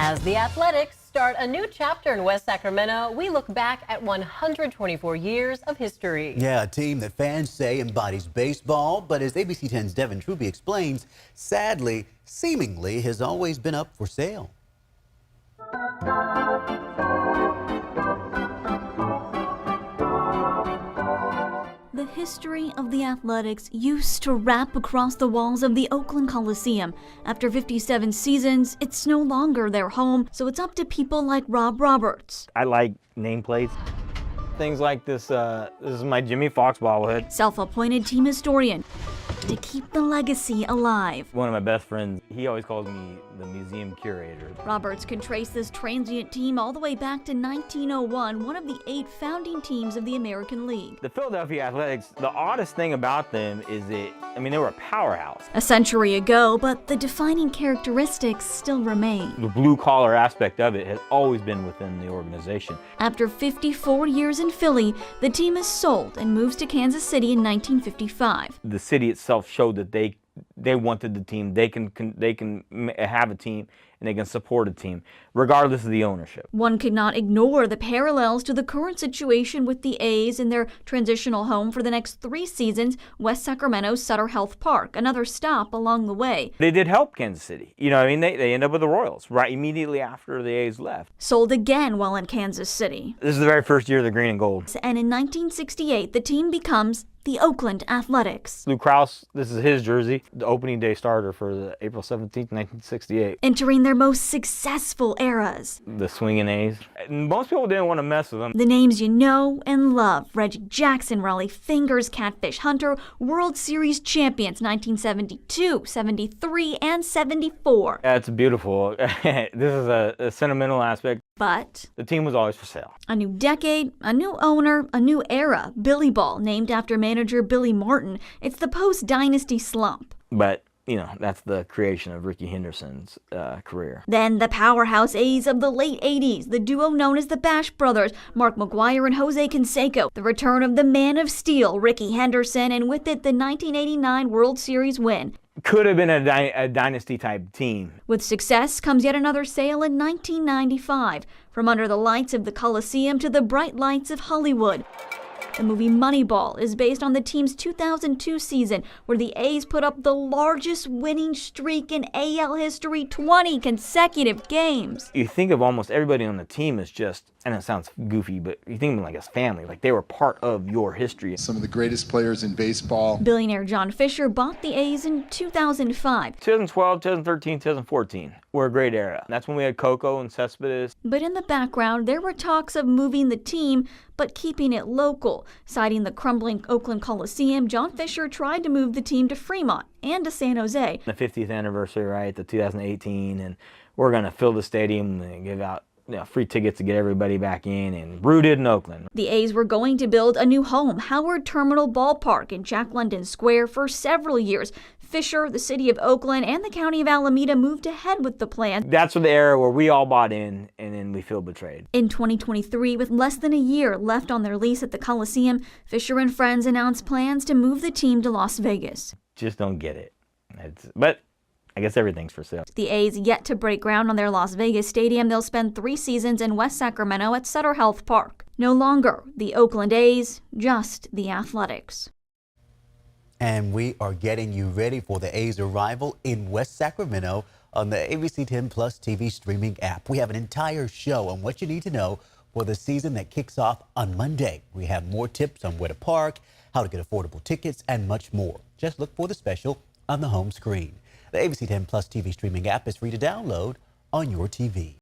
As the Athletics start a new chapter in West Sacramento, we look back at 124 years of history. Yeah, a team that fans say embodies baseball, but as ABC 10's Devin Truby explains, sadly, seemingly has always been up for sale. The history of the Athletics used to wrap across the walls of the Oakland Coliseum. After 57 seasons, it's no longer their home, so it's up to people like Rob Roberts. I like nameplates. Things like this, this is my Jimmy Fox bobblehead. Self-appointed team historian to keep the legacy alive. One of my best friends, he always calls me the museum curator. Roberts can trace this transient team all the way back to 1901, one of the 8 founding teams of the American League. The Philadelphia Athletics, the oddest thing about them is that, they were a powerhouse. A century ago, but the defining characteristics still remain. The blue-collar aspect of it has always been within the organization. After 54 years in Philly, the team is sold and moves to Kansas City in 1955. The city itself showed that they wanted the team. They can have a team and they can support a team, regardless of the ownership. One could not ignore the parallels to the current situation with the A's in their transitional home for the next 3 seasons, West Sacramento's Sutter Health Park, another stop along the way. They did help Kansas City. They end up with the Royals right immediately after the A's left. Sold again while in Kansas City. This is the very first year of the green and gold. And in 1968, the team becomes the Oakland Athletics. Lou Krause, this is his jersey, the opening day starter for the April 17th, 1968. Entering their most successful eras. The swinging A's. Most people didn't want to mess with them. The names you know and love: Reggie Jackson, Raleigh Fingers, Catfish Hunter, World Series champions 1972, 73, and 74. It's beautiful. This is a sentimental aspect. But the team was always for sale. A new decade, a new owner, a new era. Billy Ball, named after manager Billy Martin. It's the post-dynasty slump. But that's the creation of Rickey Henderson's career. Then the powerhouse A's of the late 80s, the duo known as the Bash Brothers, Mark McGwire and Jose Canseco. The return of the Man of Steel, Rickey Henderson, and with it the 1989 World Series win. Could have been a dynasty-type team. With success comes yet another sale in 1995. From under the lights of the Coliseum to the bright lights of Hollywood. The movie Moneyball is based on the team's 2002 season, where the A's put up the largest winning streak in AL history, 20 consecutive games. You think of almost everybody on the team as just, and it sounds goofy, but you think of them like as family, like they were part of your history. Some of the greatest players in baseball. Billionaire John Fisher bought the A's in 2005. 2012, 2013, 2014 were a great era. That's when we had Coco and Cespedes. But in the background, there were talks of moving the team, but keeping it local. Citing the crumbling Oakland Coliseum, John Fisher tried to move the team to Fremont and to San Jose. The 50th anniversary, right, the 2018, and we're going to fill the stadium and give out free tickets to get everybody back in, and rooted in Oakland. The A's were going to build a new home, Howard Terminal Ballpark in Jack London Square, for several years. Fisher, the city of Oakland, and the county of Alameda moved ahead with the plan. That's the era where we all bought in, and then we feel betrayed. In 2023, with less than a year left on their lease at the Coliseum, Fisher and friends announced plans to move the team to Las Vegas. Just don't get it. But I guess everything's for sale. The A's yet to break ground on their Las Vegas stadium. They'll spend 3 seasons in West Sacramento at Sutter Health Park. No longer the Oakland A's, just the Athletics. And we are getting you ready for the A's arrival in West Sacramento on the ABC 10 Plus TV streaming app. We have an entire show on what you need to know for the season that kicks off on Monday. We have more tips on where to park, how to get affordable tickets, and much more. Just look for the special on the home screen. The ABC 10 Plus TV streaming app is free to download on your TV.